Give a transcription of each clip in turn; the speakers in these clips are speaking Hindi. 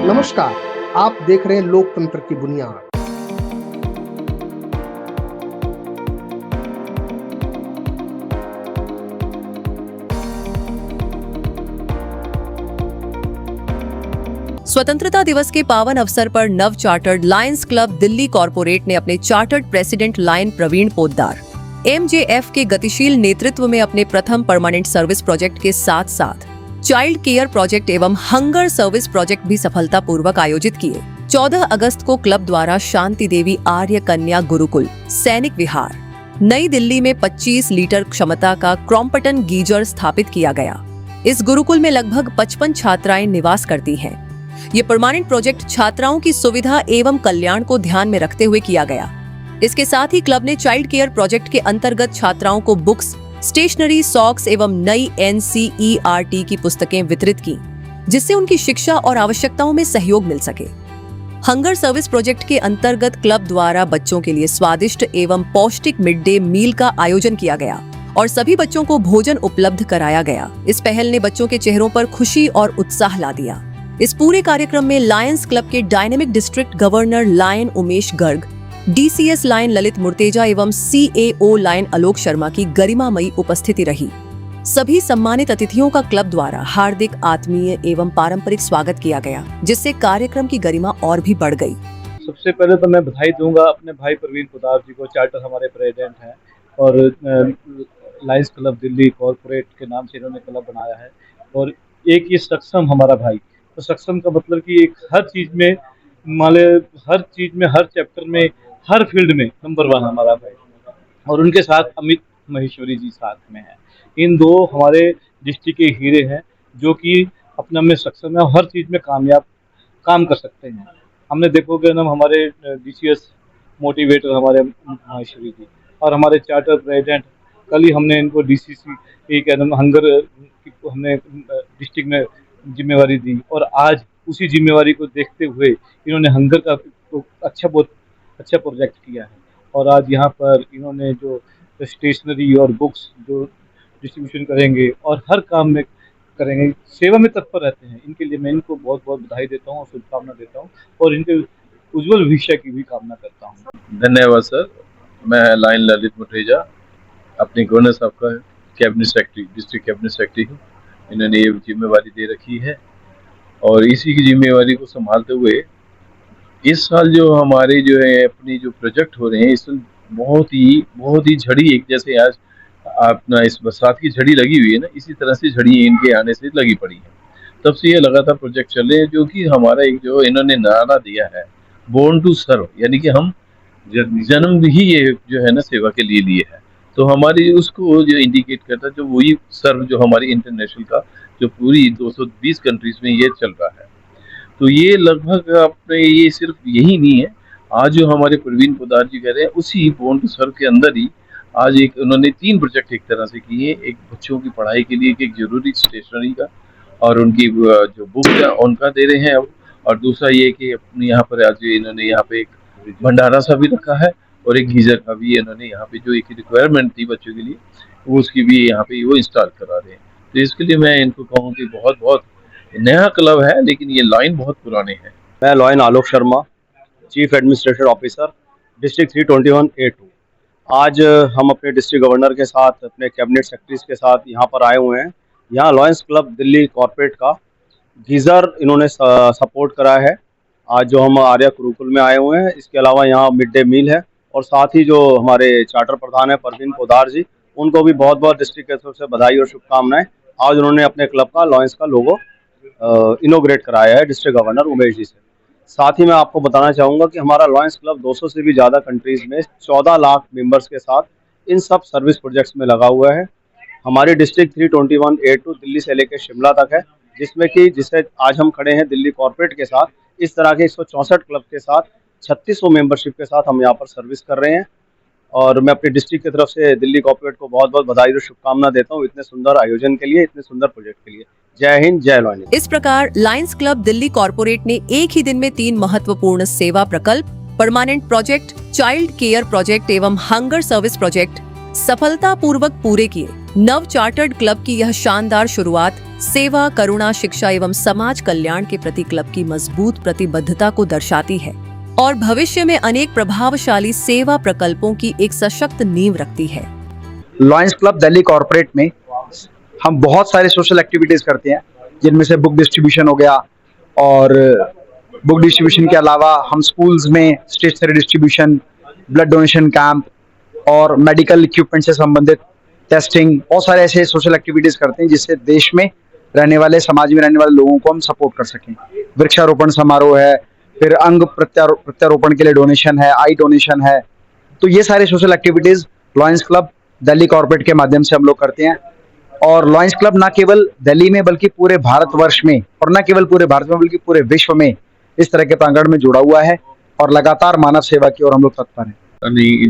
नमस्कार, आप देख रहे हैं लोकतंत्र की बुनियाद। स्वतंत्रता दिवस के पावन अवसर पर नव chartered lions club Delhi corporate ने अपने chartered president lion Praveen Poddar MJF के गतिशील नेतृत्व में अपने प्रथम परमानेंट सर्विस प्रोजेक्ट के साथ साथ चाइल्ड केयर प्रोजेक्ट एवं हंगर सर्विस प्रोजेक्ट भी सफलतापूर्वक आयोजित किए। 14 अगस्त को क्लब द्वारा शांति देवी आर्य कन्या गुरुकुल सैनिक विहार नई दिल्ली में 25 लीटर क्षमता का क्रॉम्पटन गीजर स्थापित किया गया। इस गुरुकुल में लगभग 55 छात्राएं निवास करती हैं। ये परमानेंट प्रोजेक्ट छात्राओं की सुविधा एवं कल्याण को ध्यान में रखते हुए किया गया। इसके साथ ही क्लब ने चाइल्ड केयर प्रोजेक्ट के अंतर्गत छात्राओं को बुक्स, स्टेशनरी, सॉक्स एवं नई NCERT की पुस्तकें वितरित की, जिससे उनकी शिक्षा और आवश्यकताओं में सहयोग मिल सके। हंगर सर्विस प्रोजेक्ट के अंतर्गत क्लब द्वारा बच्चों के लिए स्वादिष्ट एवं पौष्टिक मिड डे मील का आयोजन किया गया और सभी बच्चों को भोजन उपलब्ध कराया गया। इस पहल ने बच्चों के चेहरों पर खुशी और उत्साह ला दिया। इस पूरे कार्यक्रम में लायंस क्लब के dynamic district governor lion Umesh Garg, DCS lion Lalit Murtaza एवं CAO लायन आलोक शर्मा की गरिमामयी उपस्थिति रही। सभी सम्मानित अतिथियों का क्लब द्वारा हार्दिक, आत्मीय एवं पारंपरिक स्वागत किया गया, जिससे कार्यक्रम की गरिमा और भी बढ़ गई। सबसे पहले तो मैं बधाई दूंगा अपने भाई प्रवीण पोद्दार जी को, चार्टर हमारे प्रेसिडेंट हैं और लायंस क्लब दिल्ली कॉरपोरेट के नाम से इन्होंने क्लब बनाया है। और एक ये सक्षम हमारा भाई, तो सक्षम का मतलब कि एक हर चीज़ में हर चैप्टर में, हर फील्ड में नंबर 1 हमारा भाई। और उनके साथ अमित महेश्वरी जी साथ में हैं। इन दो हमारे डिस्ट्रिक्ट के हीरे हैं जो कि अपने में सक्षम है और हर चीज़ में कामयाब काम कर सकते हैं। हमने देखोगे ना, हमारे DCS मोटिवेटर हमारे महेश्वरी जी और हमारे चार्टर प्रेसिडेंट, कल ही हमने इनको DCC एक हंगर हमने डिस्ट्रिक्ट में जिम्मेवारी दी और आज उसी जिम्मेवारी को देखते हुए इन्होंने हंगर का बहुत अच्छा प्रोजेक्ट किया है। और आज यहाँ पर इन्होंने जो स्टेशनरी और बुक्स जो डिस्ट्रीब्यूशन करेंगे और हर काम में करेंगे, सेवा में तत्पर रहते हैं। इनके लिए मैं इनको बहुत बहुत बधाई देता हूँ और शुभकामना देता हूँ और इनके उज्जवल भविष्य की भी कामना करता हूँ। धन्यवाद सर। मैं लायन ललित मुर्तेजा, अपने गवर्नर साहब का cabinet secretary, district cabinet secretary हूँ। इन्होंने ये जिम्मेवारी दे रखी है और इसी की जिम्मेवारी को संभालते हुए इस साल जो हमारे जो है अपनी जो प्रोजेक्ट हो रहे हैं, इस बहुत ही झड़ी, एक जैसे आज अपना इस बरसात की झड़ी लगी हुई है ना, इसी तरह से झड़ी इनके आने से लगी पड़ी है। तब से ये लगातार प्रोजेक्ट चल रहे हैं, जो कि हमारा एक जो इन्होंने नारा दिया है, बोर्न टू सर्व, यानी कि हम जन्म ही ये जो है ना सेवा के लिए है। तो हमारी उसको जो इंडिकेट करता है, जो वही सर्व जो हमारी इंटरनेशनल का जो पूरी 220 कंट्रीज में ये चल रहा है। तो ये लगभग अपने ये सिर्फ यही नहीं है, आज जो हमारे प्रवीण पोद्दार जी कह रहे हैं उसी बोर्न टू सर्व के अंदर ही आज एक उन्होंने 3 प्रोजेक्ट एक तरह से किए। एक बच्चों की पढ़ाई के लिए एक जरूरी स्टेशनरी का और उनकी जो बुक है उनका दे रहे हैं अब, और दूसरा ये कि अपने यहाँ पर आज इन्होंने यहाँ पे एक भंडारा सा भी रखा है और एक गीजर का भी इन्होंने यहाँ पे जो एक रिक्वायरमेंट थी बच्चों के लिए वो उसकी भी यहाँ पे वो इंस्टॉल करा रहे हैं। तो इसके लिए मैं इनको कहूँ कि बहुत बहुत नया क्लब है, लेकिन ये लाइन बहुत पुराने हैं। मैं lion Alok Sharma, chief administrative officer, district 321A2। आज हम अपने डिस्ट्रिक्ट गवर्नर के साथ, अपने कैबिनेट सेक्रेटरीज के साथ यहाँ पर आए हुए हैं। यहाँ लायंस क्लब दिल्ली कॉर्पोरेट का गीज़र इन्होंने सपोर्ट करा है। आज जो हम आर्या गुरुकुल में आए हुए हैं, इसके अलावा यहाँ मिड डे मील है और साथ ही जो हमारे चार्टर प्रधान है प्रवीण पोद्दार जी, उनको भी बहुत बहुत डिस्ट्रिक्ट की तरफ से बधाई और शुभकामनाएं। आज उन्होंने अपने क्लब का लायंस का लोगो इनोग्रेट कराया है डिस्ट्रिक्ट गवर्नर उमेश जी से। साथ ही मैं आपको बताना चाहूँगा कि हमारा लायंस क्लब 200 से भी ज़्यादा कंट्रीज़ में 14 लाख मेंबर्स के साथ इन सब सर्विस प्रोजेक्ट्स में लगा हुआ है। हमारी डिस्ट्रिक्ट 321A2 दिल्ली से लेकर शिमला तक है, जिसमें कि जिसे आज हम खड़े हैं दिल्ली कॉर्पोरेट के साथ, इस तरह के 164 क्लब के साथ 3600 मेंबरशिप के साथ हम यहाँ पर सर्विस कर रहे हैं। और मैं अपनी डिस्ट्रिक्ट की तरफ से दिल्ली कॉर्पोरेट को बहुत बहुत बधाई और शुभकामना देता हूँ इतने सुंदर आयोजन के लिए, इतने सुंदर प्रोजेक्ट के लिए। जय हिंद, जय लायन। इस प्रकार लायंस क्लब दिल्ली कॉरपोरेट ने एक ही दिन में 3 महत्वपूर्ण सेवा प्रकल्प, permanent project, child care project एवं हंगर सर्विस प्रोजेक्ट सफलतापूर्वक पूरे किए नव चार्टर्ड क्लब की यह शानदार शुरुआत सेवा, करुणा, शिक्षा एवं समाज कल्याण के प्रति क्लब की मजबूत प्रतिबद्धता को दर्शाती है और भविष्य में अनेक प्रभावशाली सेवा प्रकल्पों की एक सशक्त नींव रखती है। लॉयंस क्लब दिल्ली कॉर्पोरेट में हम बहुत सारे सोशल एक्टिविटीज करते हैं, जिनमें से बुक डिस्ट्रीब्यूशन हो गया, और बुक डिस्ट्रीब्यूशन के अलावा हम स्कूल्स में stationery distribution, blood donation camp और मेडिकल इक्विपमेंट से संबंधित टेस्टिंग, बहुत सारे ऐसे सोशल एक्टिविटीज करते हैं जिससे देश में रहने वाले, समाज में रहने वाले लोगों को हम सपोर्ट कर सकें। वृक्षारोपण समारोह है, फिर अंग प्रत्यारोपण के लिए डोनेशन है, आई डोनेशन है। तो ये सारे social activities lions club Delhi corporate के माध्यम से हम लोग करते हैं। और लॉयंस क्लब ना केवल दिल्ली में बल्कि पूरे भारतवर्ष में, और ना केवल पूरे भारत में बल्कि पूरे विश्व में इस तरह के प्रांगण में जुड़ा हुआ है और लगातार मानव सेवा की ओर हम लोग तत्पर हैं।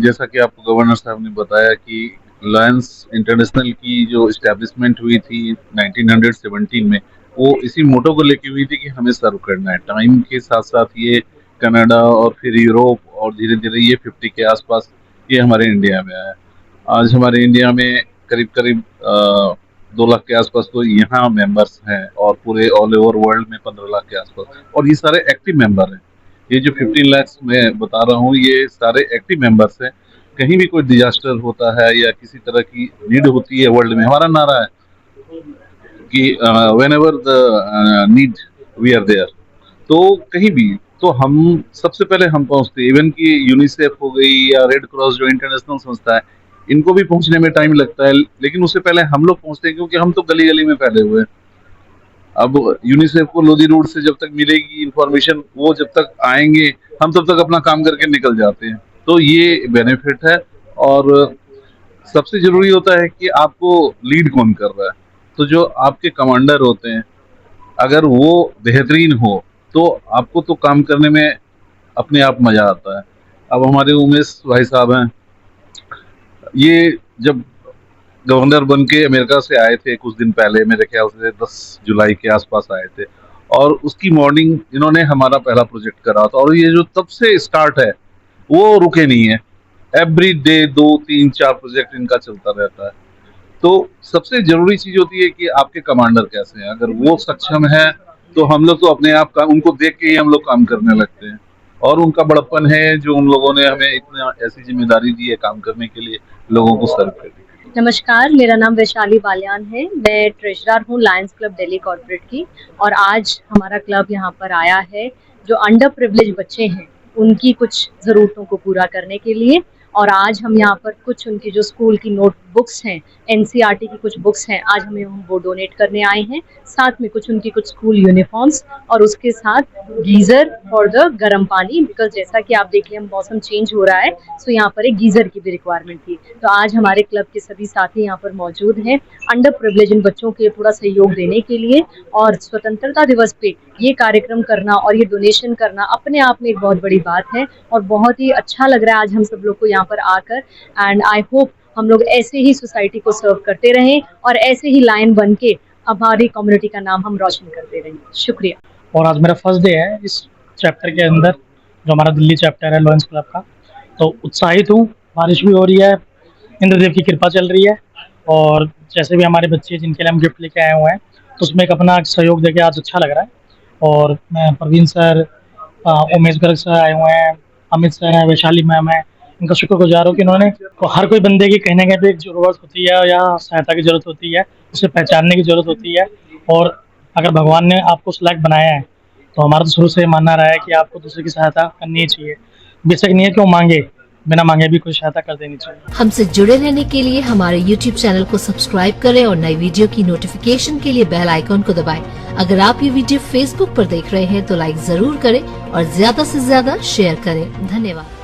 जैसा कि आपको गवर्नर साहब ने बताया कि लॉयंस इंटरनेशनल की जो इस्टेब्लिशमेंट हुई थी 1917 में, वो इसी मोटो को लेके हुई थी कि हमें सर्व करना है। टाइम के साथ साथ ये कनाडा और फिर यूरोप और धीरे धीरे ये 50 के आसपास ये हमारे इंडिया में आया। आज हमारे इंडिया में करीब करीब 2 लाख के आसपास तो यहाँ मेंबर्स हैं और पूरे ऑल ओवर वर्ल्ड में 15 लाख के आसपास, और ये सारे एक्टिव मेंबर हैं। ये जो 15 लाख मैं बता रहा हूँ ये सारे एक्टिव मेंबर्स हैं। कहीं भी कोई डिजास्टर होता है या किसी तरह की नीड होती है वर्ल्ड में, हमारा नारा है कि whenever the need we are there. तो कहीं भी तो हम सबसे पहले हम पहुंचते हैं। इवन कि यूनिसेफ हो गई या रेड क्रॉस जो इंटरनेशनल संस्था है, इनको भी पहुंचने में टाइम लगता है, लेकिन उससे पहले हम लोग पहुंचते हैं क्योंकि हम तो गली गली में फैले हुए हैं। अब यूनिसेफ को लोधी रोड से जब तक मिलेगी इंफॉर्मेशन, वो जब तक आएंगे हम तब तक अपना काम करके निकल जाते हैं। तो ये बेनिफिट है। और सबसे जरूरी होता है कि आपको लीड कौन कर रहा है। तो जो आपके कमांडर होते हैं, अगर वो बेहतरीन हो तो आपको तो काम करने में अपने आप मजा आता है। अब हमारे उमेश भाई साहब हैं, ये जब गवर्नर बन के अमेरिका से आए थे कुछ दिन पहले, मेरे ख्याल से 10 जुलाई के आसपास आए थे, और उसकी मॉर्निंग इन्होंने हमारा पहला प्रोजेक्ट करा था। और ये जो तब से स्टार्ट है वो रुके नहीं है। एवरी डे 2, 3, 4 प्रोजेक्ट इनका चलता रहता है। तो सबसे जरूरी चीज होती है कि आपके कमांडर कैसे हैं। अगर वो सक्षम है तो हम लोग तो अपने आप का उनको देख के ही हम लोग काम करने लगते हैं। और उनका बड़प्पन है जो उन लोगों ने हमें इतना ऐसी जिम्मेदारी दी है काम करने के लिए, लोगों को सर्व करने के लिए। नमस्कार, मेरा नाम वैशाली बालियान है। मैं ट्रेजरर हूँ लायंस क्लब दिल्ली कॉर्पोरेट की। और आज हमारा क्लब यहाँ पर आया है जो अंडर प्रिविलेज बच्चे हैं उनकी कुछ ज़रूरतों को पूरा करने के लिए। और आज हम यहाँ पर कुछ उनकी जो स्कूल की नोटबुक्स हैं, एनसीईआरटी की कुछ बुक्स हैं, आज हमें हम वो डोनेट करने आए हैं। साथ में कुछ उनकी कुछ स्कूल यूनिफॉर्म्स और उसके साथ गीज़र फॉर द गर्म पानी, बिकॉज जैसा कि आप देख लें मौसम चेंज हो रहा है, सो यहाँ पर एक गीज़र की भी रिक्वायरमेंट थी। तो आज हमारे क्लब के सभी साथी यहाँ पर मौजूद हैं अंडर प्रिविलेज बच्चों के थोड़ा सहयोग देने के लिए। और स्वतंत्रता दिवस पे ये कार्यक्रम करना और ये डोनेशन करना अपने आप में एक बहुत बड़ी बात है और बहुत ही अच्छा लग रहा है आज हम सब लोग को यहाँ पर आकर। एंड आई होप हम लोग ऐसे ही सोसाइटी को सर्व करते रहें और ऐसे ही लायन बन के हमारी कम्युनिटी का नाम हम रोशन करते रहें। शुक्रिया। और आज मेरा फर्स्ट डे है इस चैप्टर के अंदर, जो हमारा दिल्ली चैप्टर है लॉयंस क्लब का। तो उत्साहित हूँ, बारिश भी हो रही है, इंद्रदेव की कृपा चल रही है। और जैसे भी हमारे बच्चे जिनके लिए हम गिफ्ट लेके आए हुए हैं, तो उसमें एक अपना सहयोग देके आज अच्छा लग रहा है। और मैं प्रवीण सर, उमेश गर्ग सर आए हुए हैं, अमित सर है, वैशाली मैम है, इनका शुक्रगुजार हूँ कि इन्होंने हर कोई बंदे की कहीं ना कहीं पे एक जरूरत होती है या सहायता की जरूरत होती है, उसे पहचानने की जरूरत होती है। और अगर भगवान ने आपको सिलेक्ट बनाया है तो हमारा तो शुरू से मानना रहा है कि आपको दूसरे की सहायता करनी ही चाहिए। बेशक नहीं है कि वो मांगे, बिना मांगे भी कोई सहायता कर देनी चाहिए। हमसे जुड़े रहने के लिए हमारे YouTube चैनल को सब्सक्राइब करें और नई वीडियो की नोटिफिकेशन के लिए बेल आइकॉन को दबाएं। अगर आप ये वीडियो Facebook पर देख रहे हैं तो लाइक जरूर करें और ज्यादा से ज्यादा शेयर करें। धन्यवाद।